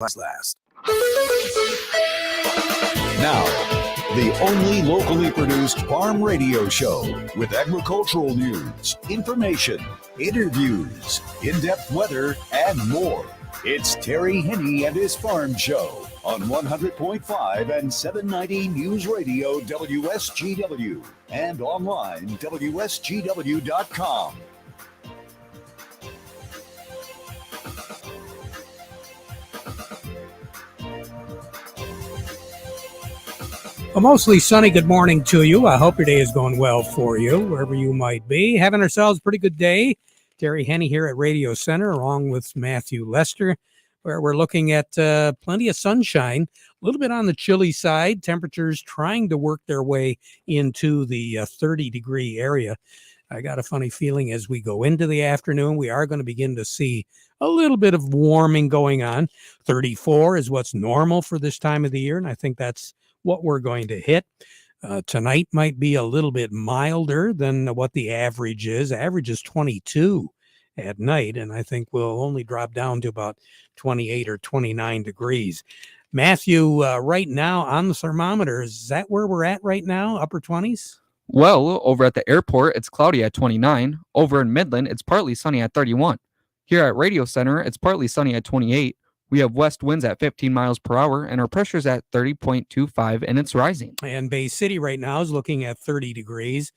last. Now, the only locally produced farm radio show with agricultural news, information, interviews, in-depth weather, and more. It's Terry Henne and his Farm Show on 100.5 and 790 News Radio WSGW and online WSGW.com. A mostly sunny good morning to you. I hope your day is going well for you, wherever you might be. Having ourselves a pretty good day. Terry Henne here at Radio Center, along with Matthew Lester, where we're looking at plenty of sunshine, a little bit on the chilly side. Temperatures trying to work their way into the 30-degree area. I got a funny feeling as we go into the afternoon, we are going to begin to see a little bit of warming going on. 34 is what's normal for this time of the year, and I think that's what we're going to hit. Tonight might be a little bit milder than what the average is. Average is 22 at night, and I think we'll only drop down to about 28 or 29 degrees. Matthew, right now on the thermometer, is that where we're at right now, upper 20s? Well, over at the airport, it's cloudy at 29. Over in Midland, it's partly sunny at 31. Here at Radio Center, it's partly sunny at 28. We have west winds at 15 miles per hour, and our pressure's at 30.25, and it's rising. And Bay City right now is looking at 30 degrees.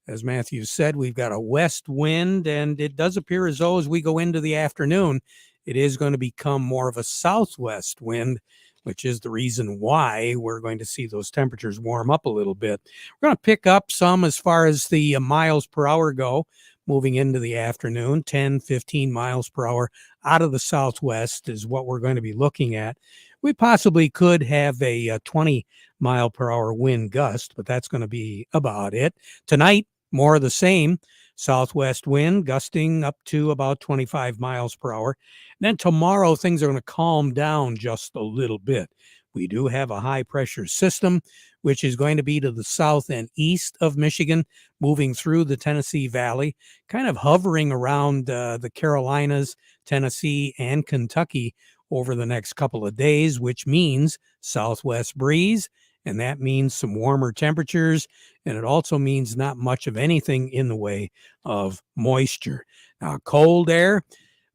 As Matthew said, we've got a west wind, and it does appear as though as we go into the afternoon, it is going to become more of a southwest wind, which is the reason why we're going to see those temperatures warm up a little bit. We're going to pick up some as far as the miles per hour go. Moving into the afternoon, 10, 15 miles per hour out of the southwest is what we're going to be looking at. We possibly could have a 20 mile per hour wind gust, but that's going to be about it. Tonight, more of the same. Southwest wind gusting up to about 25 miles per hour. And then tomorrow, things are going to calm down just a little bit. We do have a high pressure system, which is going to be to the south and east of Michigan, moving through the Tennessee Valley, kind of hovering around the Carolinas, Tennessee, and Kentucky over the next couple of days, which means southwest breeze, and that means some warmer temperatures, and it also means not much of anything in the way of moisture. Now, cold air,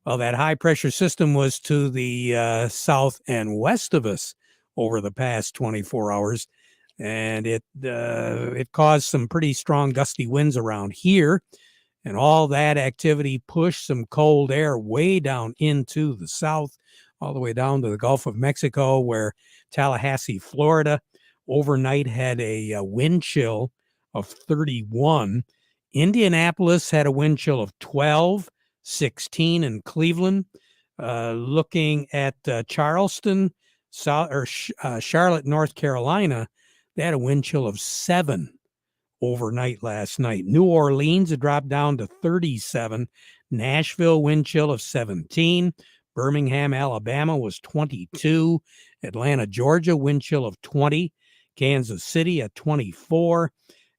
well, that high pressure system was to the south and west of us over the past 24 hours, and it caused some pretty strong gusty winds around here, and all that activity pushed some cold air way down into the south, all the way down to the Gulf of Mexico, where Tallahassee, Florida, overnight had a wind chill of 31. Indianapolis had a wind chill of 12, 16 in Cleveland. Looking at Charleston, Charlotte, North Carolina, they had a wind chill of 7 overnight last night. New Orleans had dropped down to 37. Nashville, wind chill of 17. Birmingham, Alabama was 22. Atlanta, Georgia, wind chill of 20. Kansas City at 24.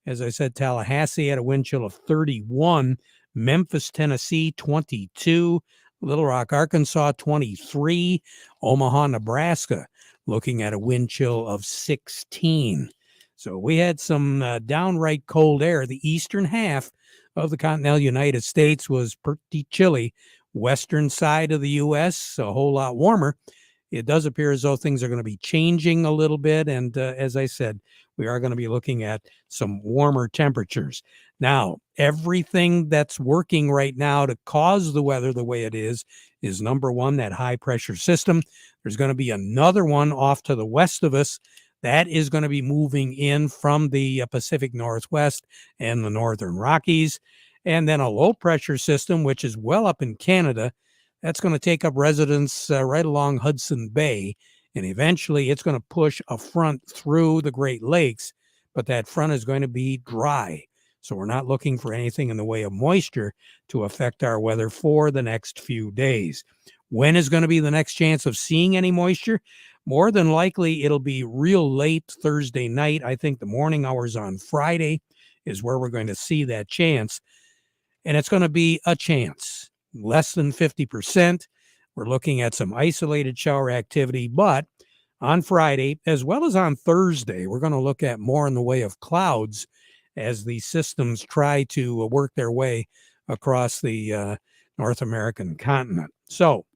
As I said, Tallahassee had a wind chill of 31. Memphis, Tennessee, 22. Little Rock, Arkansas, 23. Omaha, Nebraska, looking at a wind chill of 16. So we had some downright cold air. The eastern half of the continental United States was pretty chilly. Western side of the U.S., a whole lot warmer. It does appear as though things are going to be changing a little bit. And as I said, we are going to be looking at some warmer temperatures. Now, everything that's working right now to cause the weather the way it is number one, that high pressure system. There's going to be another one off to the west of us that is going to be moving in from the Pacific Northwest and the Northern Rockies. And then a low pressure system, which is well up in Canada, that's going to take up residence right along Hudson Bay. And eventually it's going to push a front through the Great Lakes, but that front is going to be dry. So we're not looking for anything in the way of moisture to affect our weather for the next few days. When is going to be the next chance of seeing any moisture? More than likely, it'll be real late Thursday night. I think the morning hours on Friday is where we're going to see that chance. And it's going to be a chance, less than 50%. we're looking at some isolated shower activity, but on Friday, as well as on Thursday, we're going to look at more in the way of clouds as these systems try to work their way across the North American continent. So,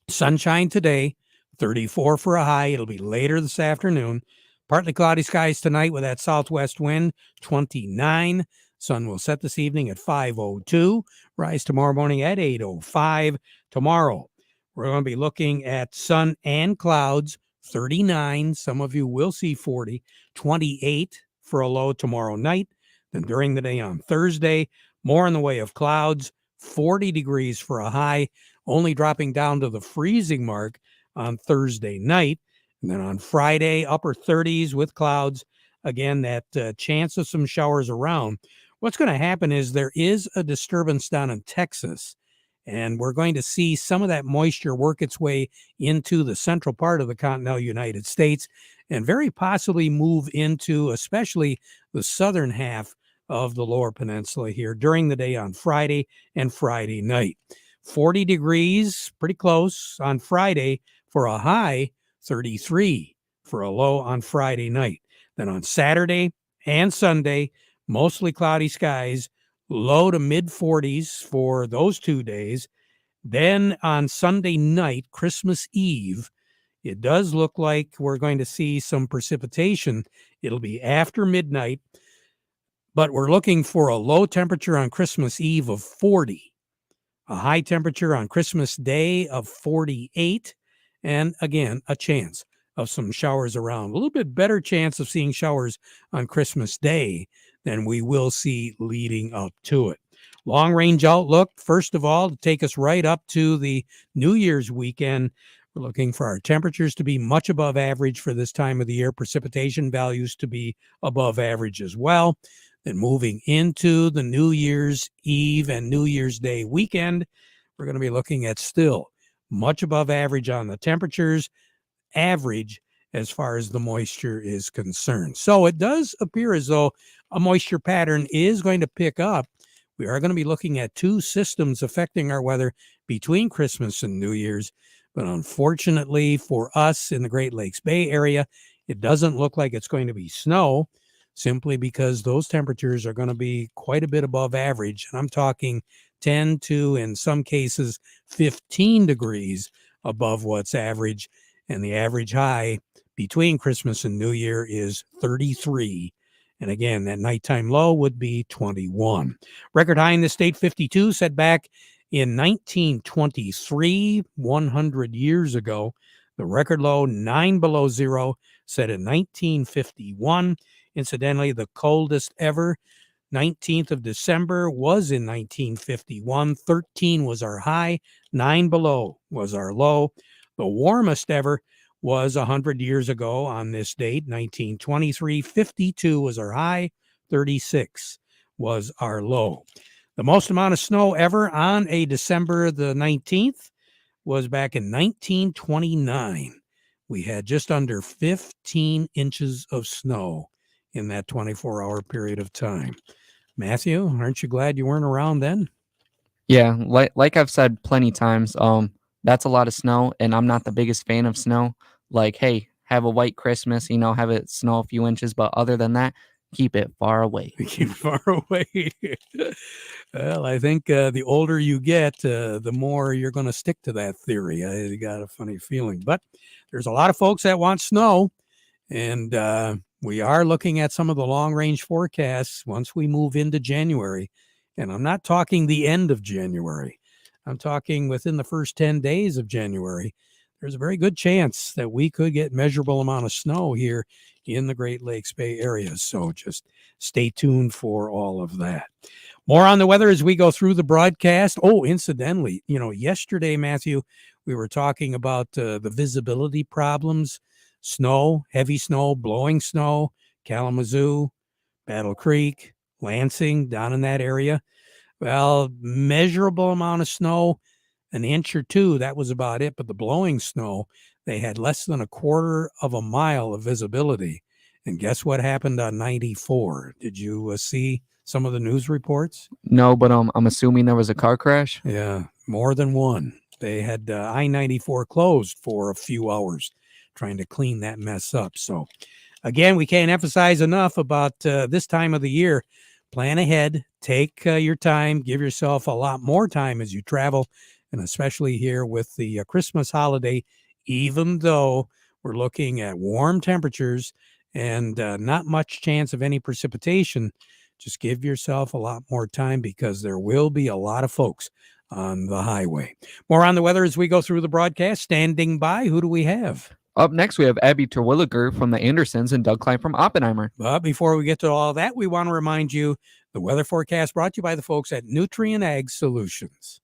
sunshine today, 34 for a high. It'll be later this afternoon. Partly cloudy skies tonight with that southwest wind, 29. Sun will set this evening at 5:02. Rise tomorrow morning at 8:05. Tomorrow, we're going to be looking at sun and clouds, 39. Some of you will see 40. 28 for a low tomorrow night. Then during the day on Thursday, more in the way of clouds, 40 degrees for a high, only dropping down to the freezing mark on Thursday night. And then on Friday, upper 30s with clouds. Again, that chance of some showers around. What's going to happen is there is a disturbance down in Texas, and we're going to see some of that moisture work its way into the central part of the continental United States and very possibly move into especially the southern half of the lower peninsula here during the day on Friday and Friday night. 40 degrees, pretty close on Friday for a high, 33 for a low on Friday night. Then on Saturday and Sunday, mostly cloudy skies, low to mid 40s for those 2 days. Then on Sunday night, Christmas Eve, it does look like we're going to see some precipitation. It'll be after midnight, but we're looking for a low temperature on Christmas Eve of 40, a high temperature on Christmas Day of 48, and again, a chance of some showers around. A little bit better chance of seeing showers on Christmas Day than we will see leading up to it. Long range outlook, first of all, to take us right up to the New Year's weekend. We're looking for our temperatures to be much above average for this time of the year, precipitation values to be above average as well. Then moving into the New Year's Eve and New Year's Day weekend, we're going to be looking at still much above average on the temperatures, average as far as the moisture is concerned. So it does appear as though a moisture pattern is going to pick up. We are going to be looking at two systems affecting our weather between Christmas and New Year's. But unfortunately for us in the Great Lakes Bay Area, it doesn't look like it's going to be snow, simply because those temperatures are going to be quite a bit above average. And I'm talking 10 to, in some cases, 15 degrees above what's average. And the average high between Christmas and New Year is 33. And again, that nighttime low would be 21. Record high in the state, 52, set back in 1923, 100 years ago. The record low, 9 below zero, set in 1951. Incidentally, the coldest ever, 19th of December, was in 1951. 13 was our high, 9 below was our low. The warmest ever was 100 years ago on this date, 1923. 52 was our high, 36 was our low. The most amount of snow ever on a December the 19th was back in 1929. We had just under 15 inches of snow in that 24-hour period of time. Matthew, aren't you glad you weren't around then? Yeah, like I've said plenty times, that's a lot of snow, and I'm not the biggest fan of snow. Like, hey, have a white Christmas, have it snow a few inches, but other than that, keep it far away. Keep it far away. Well, I think the older you get, the more you're going to stick to that theory. I got a funny feeling. But there's a lot of folks that want snow, and we are looking at some of the long-range forecasts once we move into January. And I'm not talking the end of January. I'm talking within the first 10 days of January. There's a very good chance that we could get measurable amount of snow here in the Great Lakes Bay Area. So just stay tuned for all of that. More on the weather as we go through the broadcast. Oh, incidentally, yesterday, Matthew, we were talking about the visibility problems, snow, heavy snow, blowing snow, Kalamazoo, Battle Creek, Lansing, down in that area. Well, measurable amount of snow, an inch or two, that was about it. But the blowing snow, they had less than a quarter of a mile of visibility. And guess what happened on 94? Did you see some of the news reports? No, but I'm assuming there was a car crash. Yeah, more than one. They had I-94 closed for a few hours trying to clean that mess up. So again, we can't emphasize enough about this time of the year. Plan ahead, take your time, give yourself a lot more time as you travel, and especially here with the Christmas holiday, even though we're looking at warm temperatures and not much chance of any precipitation. Just give yourself a lot more time because there will be a lot of folks on the highway. More on the weather as we go through the broadcast. Standing by, who do we have? Up next, we have Abby Terwilliger from the Andersons and Doug Klein from Oppenheimer. But before we get to all that, we want to remind you the weather forecast brought to you by the folks at Nutrient Ag Solutions.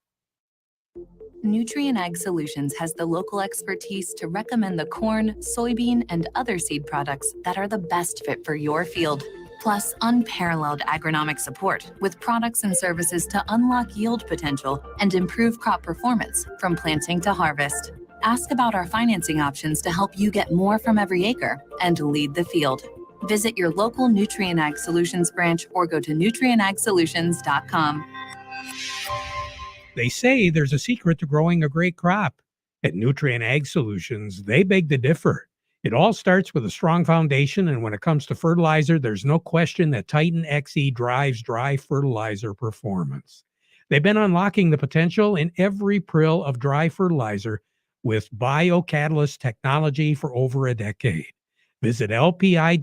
Nutrient Ag Solutions has the local expertise to recommend the corn, soybean, and other seed products that are the best fit for your field. Plus, unparalleled agronomic support with products and services to unlock yield potential and improve crop performance from planting to harvest. Ask about our financing options to help you get more from every acre and lead the field. Visit your local Nutrient Ag Solutions branch or go to nutrientagsolutions.com. They say there's a secret to growing a great crop. At Nutrient Ag Solutions, they beg to differ. It all starts with a strong foundation, and when it comes to fertilizer, there's no question that Titan XE drives dry fertilizer performance. They've been unlocking the potential in every prill of dry fertilizer with biocatalyst technology for over a decade. Visit lpi.ag/Titan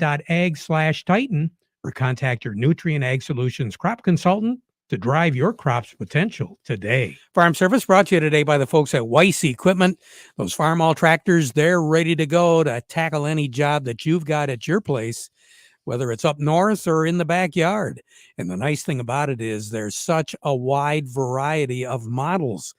or contact your Nutrient Ag Solutions crop consultant to drive your crop's potential today. Farm Service brought to you today by the folks at Weiss Equipment. Those Farmall tractors, they're ready to go to tackle any job that you've got at your place, whether it's up north or in the backyard. And the nice thing about it is there's such a wide variety of models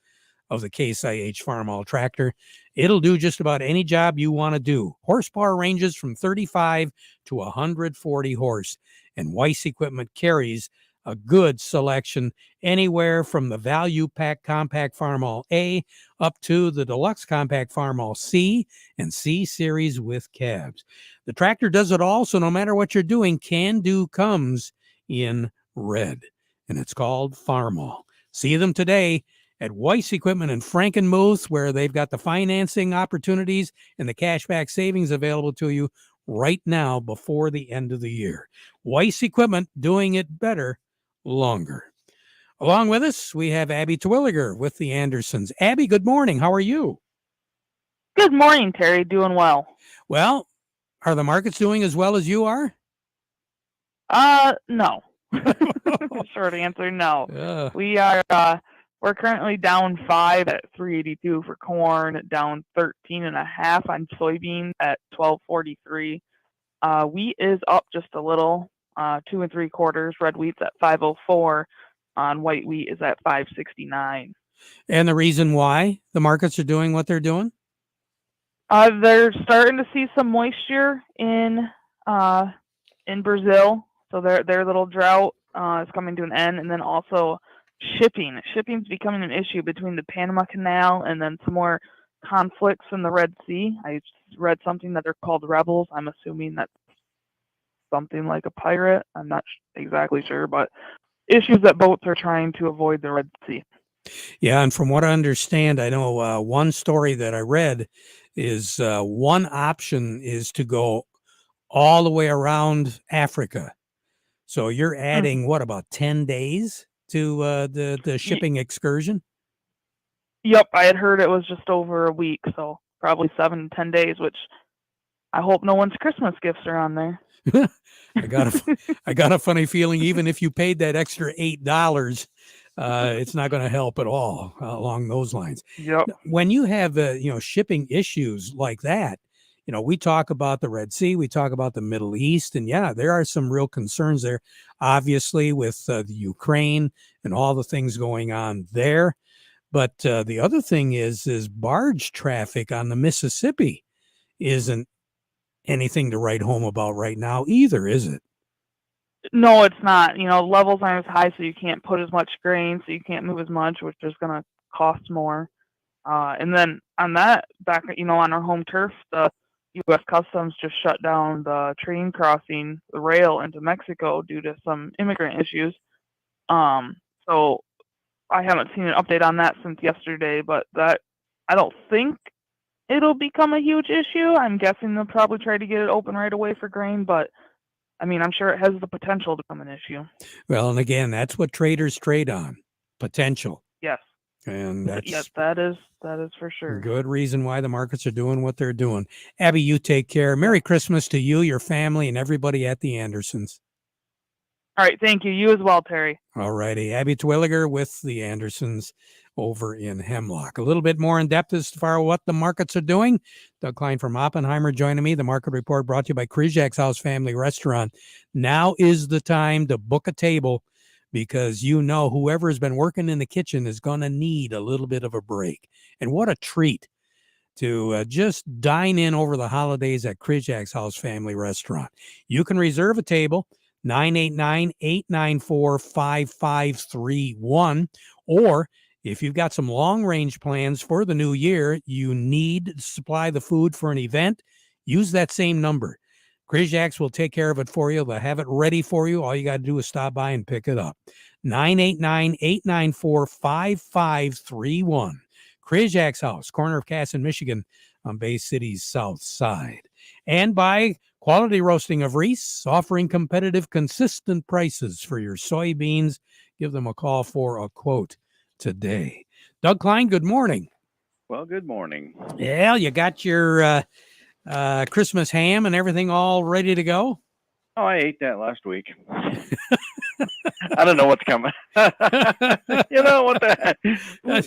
of the Case IH Farmall tractor. It'll do just about any job you want to do. Horsepower ranges from 35 to 140 horse, and Weiss Equipment carries a good selection anywhere from the Value Pack Compact Farmall A up to the Deluxe Compact Farmall C and C Series with cabs. The tractor does it all, so no matter what you're doing, Can Do comes in red, and it's called Farmall. See them today at Weiss Equipment in Frankenmuth, where they've got the financing opportunities and the cashback savings available to you right now before the end of the year. Weiss Equipment, doing it better, longer. Along with us, we have Abby Terwilliger with the Andersons. Abby, good morning. How are you? Good morning, Terry. Doing well. Well, are the markets doing as well as you are? No. Short answer, no. Yeah. We're currently down 5 at 382 for corn, down 13.5 on soybeans at 1243. Wheat is up just a little, 2 3/4. Red wheat's at 504. On white wheat is at 569. And the reason why the markets are doing what they're doing? They're starting to see some moisture in Brazil, so their little drought is coming to an end, and then also shipping's becoming an issue between the Panama Canal and then some more conflicts in the Red Sea. I read something that they're called rebels. I'm assuming that's something like a pirate. I'm not exactly sure, but issues that boats are trying to avoid the Red Sea. Yeah, and from what I understand, I know one story that I read is one option is to go all the way around Africa. So you're adding, what, about 10 days to the shipping excursion? Yep, I had heard it was just over a week, so probably 7 to 10 days, which I hope no one's Christmas gifts are on there. I got a funny feeling even if you paid that extra $8, it's not going to help at all along those lines. Yep. When you have shipping issues like that, we talk about the Red Sea, we talk about the Middle East, and yeah, there are some real concerns there, obviously with the Ukraine and all the things going on there. But the other thing is barge traffic on the Mississippi isn't anything to write home about right now either, is it? No, it's not. Levels aren't as high, so you can't put as much grain, so you can't move as much, which is going to cost more. And then on that, back, on our home turf, the U.S. Customs just shut down the train crossing the rail into Mexico due to some immigrant issues. So I haven't seen an update on that since yesterday, but that I don't think it'll become a huge issue. I'm guessing they'll probably try to get it open right away for grain, but I mean, I'm sure it has the potential to become an issue. Well, and again, that's what traders trade on, potential. Yes. And that's Yes, that is for sure. good reason why the markets are doing what they're doing. Abby, you take care. Merry Christmas to you, your family, and everybody at the Andersons. All right, thank you. You as well, Terry. All righty. Abby Twilliger with the Andersons over in Hemlock. A little bit more in depth as far as what the markets are doing. Doug Klein from Oppenheimer joining me. The market report brought to you by Kryzak's House Family Restaurant. Now is the time to book a table because you know whoever has been working in the kitchen is going to need a little bit of a break. And what a treat to just dine in over the holidays at Kryzak's House Family Restaurant. You can reserve a table, 989-894-5531, or if you've got some long-range plans for the new year, you need to supply the food for an event, use that same number. Kryzak's will take care of it for you. They'll have it ready for you. All you got to do is stop by and pick it up. 989-894-5531. Kryzak's House, corner of Cass and Michigan on Bay City's south side. And by Quality Roasting of Reese, offering competitive, consistent prices for your soybeans. Give them a call for a quote today. Doug Klein, good morning. Well, good morning. Yeah, you got your Christmas ham and everything all ready to go? Oh, I ate that last week. I don't know what's coming. You know what the?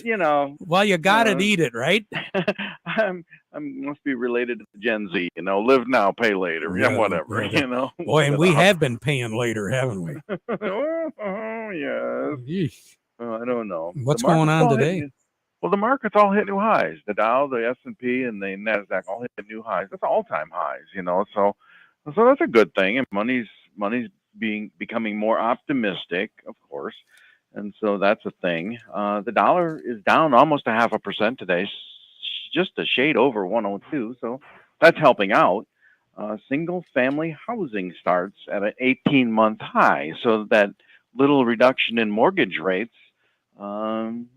You know. Well, you gotta eat it, right? I must be related to Gen Z. You know, live now, pay later. Yeah, whatever. You know. Boy, and we have been paying later, haven't we? Oh, yes. I don't know. What's going on today? Well, the markets all hit new highs. The Dow, the S&P, and the Nasdaq all hit new highs. That's all-time highs. You know, so that's a good thing. And money's becoming more optimistic, of course, and so that's a thing. The dollar is down almost 0.5% today, just a shade over 102. So that's helping out. Single-family housing starts at an 18-month high, so that little reduction in mortgage rates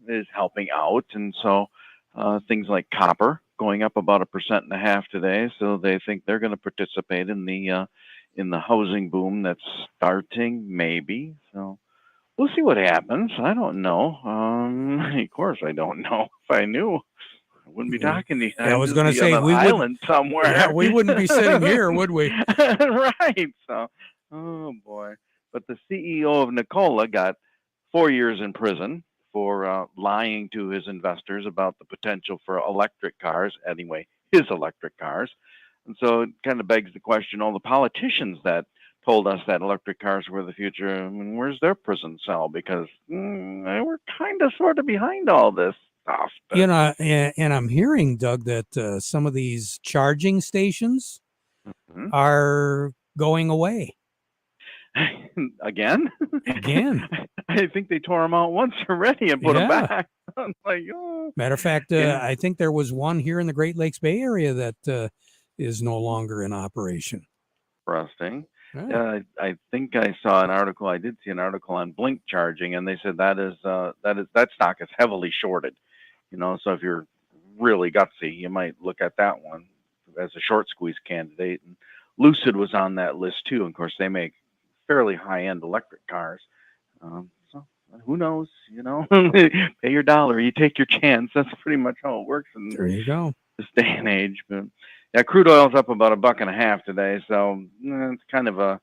is helping out, and so things like copper going up about 1.5% today. So they think they're going to participate in the housing boom that's starting, maybe. So we'll see what happens. I don't know. Of course, I don't know. If I knew, I wouldn't be talking to you. I was going to say we island somewhere. Yeah, we wouldn't be sitting here, would we? Right. So, oh boy. But the CEO of Nikola got 4 years in prison for lying to his investors about the potential for electric cars. Anyway, his electric cars. And so it kind of begs the question, all the politicians that told us that electric cars were the future, I mean, where's their prison cell? Because they were kind of sort of behind all this stuff. But, you know, and I'm hearing, Doug, that some of these charging stations are going away. Again? Again. I think they tore them out once already and put them back. I'm like, oh. Matter of fact, I think there was one here in the Great Lakes Bay Area that is no longer in operation. Interesting. Right. I think I saw an article. I did see an article on Blink charging, and they said that stock is heavily shorted. You know, so if you're really gutsy, you might look at that one as a short squeeze candidate. And Lucid was on that list too. Of course, they make fairly high-end electric cars. So who knows? You know, pay your dollar, you take your chance. That's pretty much how it works. And there you go. This day and age, but yeah, crude oil's up about $1.50 today, so it's kind of a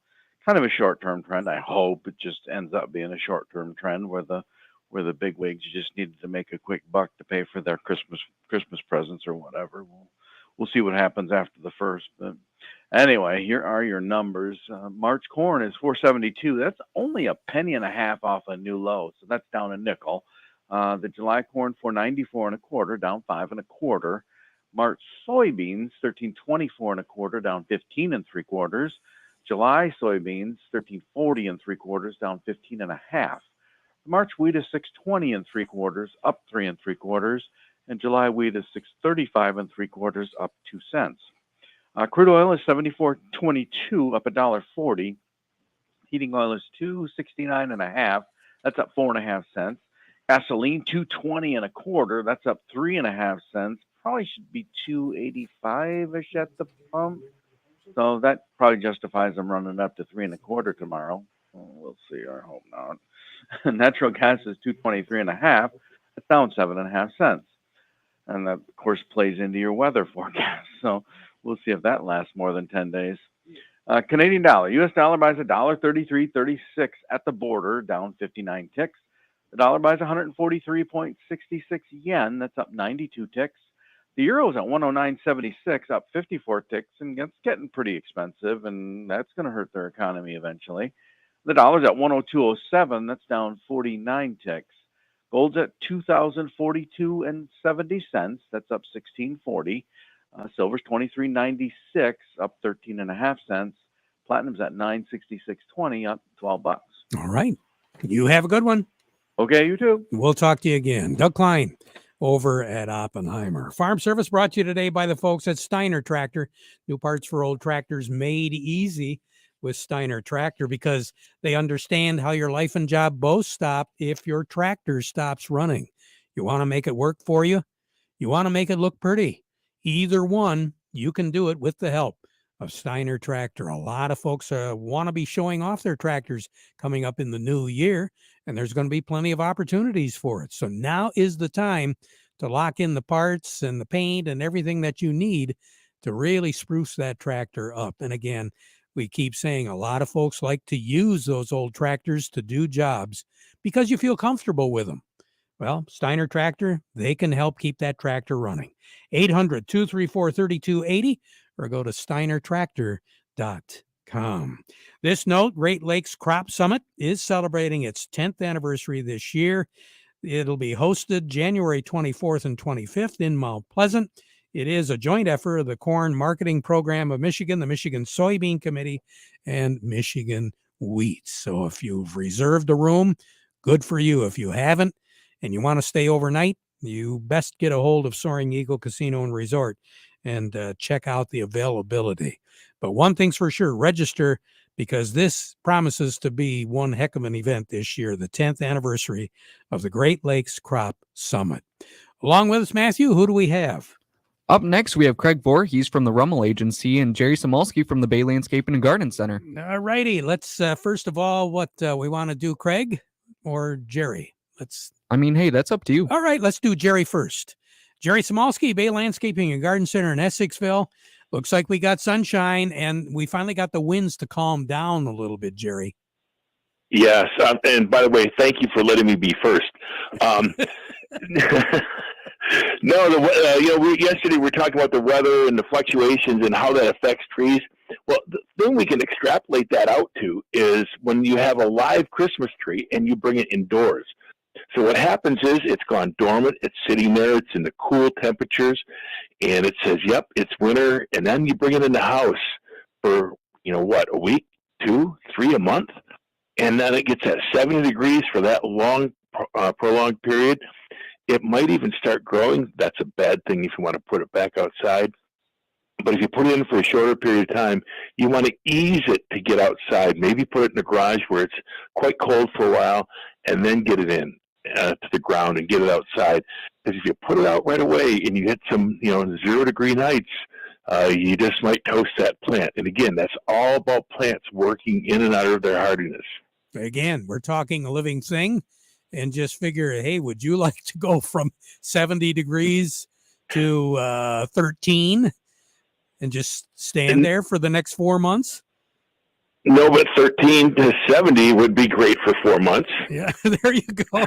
short-term trend. I hope it just ends up being a short-term trend where the big wigs just needed to make a quick buck to pay for their Christmas presents or whatever. We'll see what happens after the first. But anyway, here are your numbers. March corn is $4.72. That's only 1.5 pennies off a new low, so that's down a nickel. The July corn $4.94 1/4, down 5 1/4. March soybeans $13.24 1/4, down 15 3/4. July soybeans $13.40 3/4, down 15 1/2. March wheat is $6.20 3/4, up 3 3/4, and July wheat is $6.35 3/4, up 2 cents. Crude oil is $74.22, up $1.40. Heating oil is $2.69 1/2. That's up 4 1/2 cents. Gasoline, 2.20 and a quarter. That's up 3.5 cents. Probably should be 2.85-ish at the pump. So that probably justifies them running up to 3.25 tomorrow. Well, we'll see. I hope not. Natural gas is 2.23.5. It's down 7.5 cents. And that, of course, plays into your weather forecast. So we'll see if that lasts more than 10 days. Canadian dollar. U.S. dollar buys $1.33.36 at the border, down 59 ticks. The dollar buys 143.66 yen. That's up 92 ticks. The euro is at 109.76, up 54 ticks, and it's getting pretty expensive, and that's going to hurt their economy eventually. The dollar's at 102.07. That's down 49 ticks. Gold's at $2,042.70. That's up 16.40. Silver's 23.96, up 13.5 cents. Platinum's at 966.20, up $12. All right. You have a good one. Okay, you too. We'll talk to you again. Doug Klein over at Oppenheimer. Farm Service brought to you today by the folks at Steiner Tractor. New parts for old tractors made easy with Steiner Tractor, because they understand how your life and job both stop if your tractor stops running. You want to make it work for you? You want to make it look pretty? Either one, you can do it with the help of Steiner Tractor. A lot of folks want to be showing off their tractors coming up in the new year, and there's going to be plenty of opportunities for it. So now is the time to lock in the parts and the paint and everything that you need to really spruce that tractor up. And again, we keep saying a lot of folks like to use those old tractors to do jobs because you feel comfortable with them. Well, Steiner Tractor, they can help keep that tractor running. 800-234-3280 or go to steinertractor.com. This note, Great Lakes Crop Summit is celebrating its 10th anniversary this year. It'll be hosted January 24th and 25th in Mount Pleasant. It is a joint effort of the Corn Marketing Program of Michigan, the Michigan Soybean Committee, and Michigan Wheat. So if you've reserved a room, good for you. If you haven't and you want to stay overnight, you best get a hold of Soaring Eagle Casino and Resort and check out the availability. But one thing's for sure, register, because this promises to be one heck of an event this year, the 10th anniversary of the Great Lakes Crop Summit. Along with us, Matthew, who do we have? Up next, we have Craig Voorhees from the Rummel Agency and Jerry Samolsky from the Bay Landscaping and Garden Center. All righty. Let's, first of all, what we want to do, Craig or Jerry? Hey, that's up to you. All right, let's do Jerry first. Jerry Samolsky, Bay Landscaping and Garden Center in Essexville. Looks like we got sunshine, and we finally got the winds to calm down a little bit, Jerry. Yes, and by the way, thank you for letting me be first. No, yesterday we were talking about the weather and the fluctuations and how that affects trees. Well, the thing we can extrapolate that out to is when you have a live Christmas tree and you bring it indoors. So what happens is it's gone dormant, it's sitting there, it's in the cool temperatures, and it says, yep, it's winter, and then you bring it in the house for, a week, 2, 3, a month, and then it gets at 70 degrees for that long, prolonged period. It might even start growing. That's a bad thing if you want to put it back outside. But if you put it in for a shorter period of time, you want to ease it to get outside. Maybe put it in the garage where it's quite cold for a while, and then get it in to the ground and get it outside. Because if you put it out right away and you hit some 0-degree nights, you just might toast that plant. And again, that's all about plants working in and out of their hardiness. Again, we're talking a living thing, and just figure, hey, would you like to go from 70 degrees to 13 and just stand there for the next 4 months? No, but 13 to 70 would be great for 4 months. Yeah, there you go.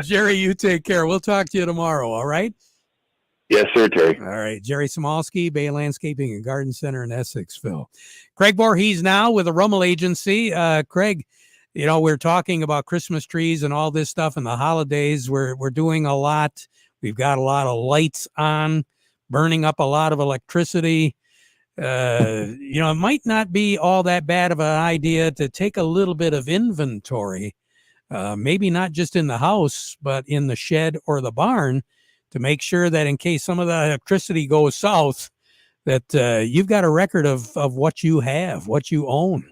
Jerry, you take care. We'll talk to you tomorrow, all right? Yes, sir, Terry. All right, Jerry Samolsky, Bay Landscaping and Garden Center in Essexville. Craig Voorhees now with the Rummel Agency. Craig, we're talking about Christmas trees and all this stuff and the holidays. We're doing a lot. We've got a lot of lights on, burning up a lot of electricity. It might not be all that bad of an idea to take a little bit of inventory, maybe not just in the house, but in the shed or the barn, to make sure that in case some of the electricity goes south, that you've got a record of what you have, what you own.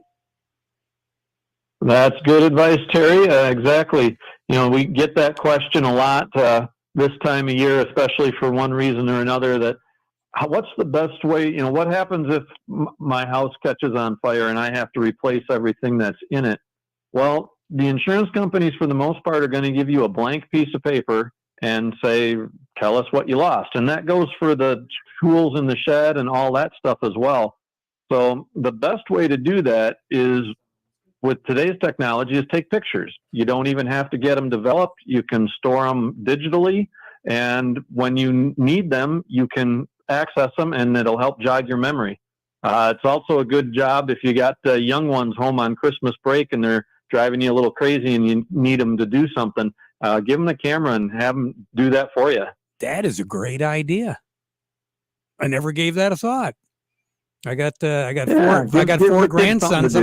That's good advice, Terry. Exactly. We get that question a lot this time of year, especially for one reason or another, that what's the best way, what happens if my house catches on fire and I have to replace everything that's in it? Well, the insurance companies, for the most part, are going to give you a blank piece of paper and say, tell us what you lost. And that goes for the tools in the shed and all that stuff as well. So the best way to do that is, with today's technology, is take pictures. You don't even have to get them developed. You can store them digitally. And when you need them, you can access them and it'll help jog your memory. It's also a good job if you got young ones home on Christmas break and they're driving you a little crazy and you need them to do something. Give them the camera and have them do that for you. That is a great idea. I never gave that a thought. I got four grandsons.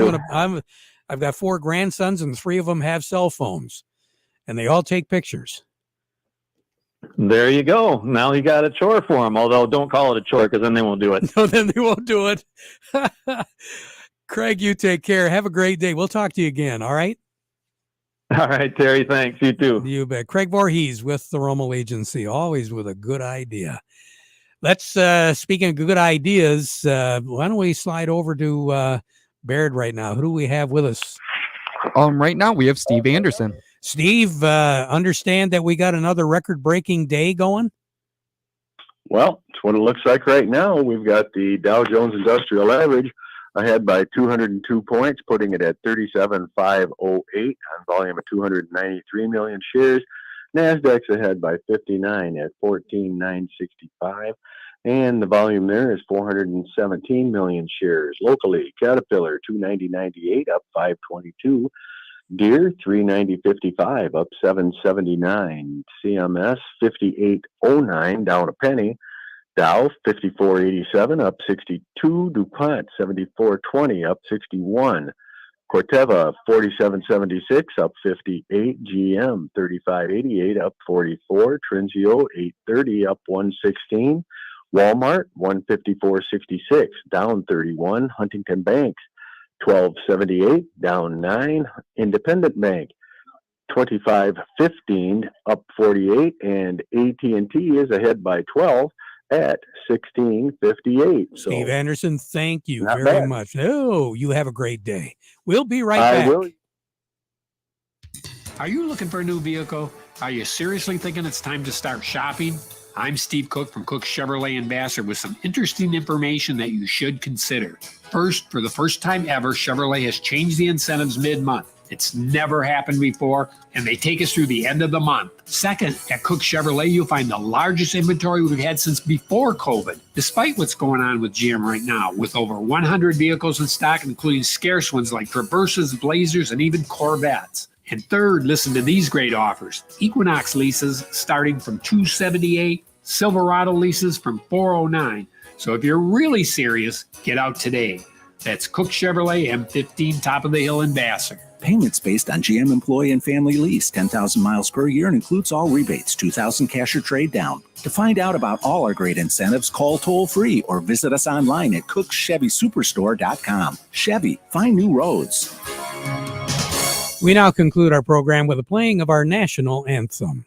I've got 4 grandsons, and 3 of them have cell phones, and they all take pictures. There you go. Now you got a chore for them, although don't call it a chore because then they won't do it. No, then they won't do it. Craig, you take care. Have a great day. We'll talk to you again, all right? All right, Terry. Thanks. You too. You bet. Craig Voorhees with the Rommel Agency, always with a good idea. Let's, speaking of good ideas, why don't we slide over to Baird right now? Who do we have with us? Right now we have Steve Anderson. Steve, understand that we got another record-breaking day going? Well, it's what it looks like right now. We've got the Dow Jones Industrial Average ahead by 202 points, putting it at 37,508 on volume of 293 million shares. NASDAQ's ahead by 59 at 14,965. And the volume there is 417 million shares. Locally, Caterpillar 290.98 up 522. Deere 390.55 up 779. CMS 58.09 down a penny. Dow 54.87 up 62. DuPont 74.20 up 61. Corteva 47.76 up 58. GM 35.88 up 44. Trinzio 8.30 up 116. Walmart 154.66 down 31. Huntington Banks 12.78 down 9. Independent Bank 25.15 up 48, and AT&T is ahead by 12 at 16.58. So, Steve Anderson, thank you very bad. much. No, you have a great day. We'll be right back. Will. Are you looking for a new vehicle? Are you seriously thinking it's time to start shopping? I'm Steve Cook from Cook Chevrolet Ambassador with some interesting information that you should consider. First, for the first time ever, Chevrolet has changed the incentives mid-month. It's never happened before, and they take us through the end of the month. Second, at Cook Chevrolet, you'll find the largest inventory we've had since before COVID, despite what's going on with GM right now, with over 100 vehicles in stock, including scarce ones like Traverses, Blazers, and even Corvettes. And third, listen to these great offers. Equinox leases starting from $278, Silverado leases from $409. So if you're really serious, get out today. That's Cook Chevrolet M15 Top of the Hill in Vassar. Payments based on GM employee and family lease, 10,000 miles per year, and includes all rebates, 2,000 cash or trade down. To find out about all our great incentives, call toll free or visit us online at cookchevysuperstore.com. Chevy, find new roads. We now conclude our program with a playing of our national anthem.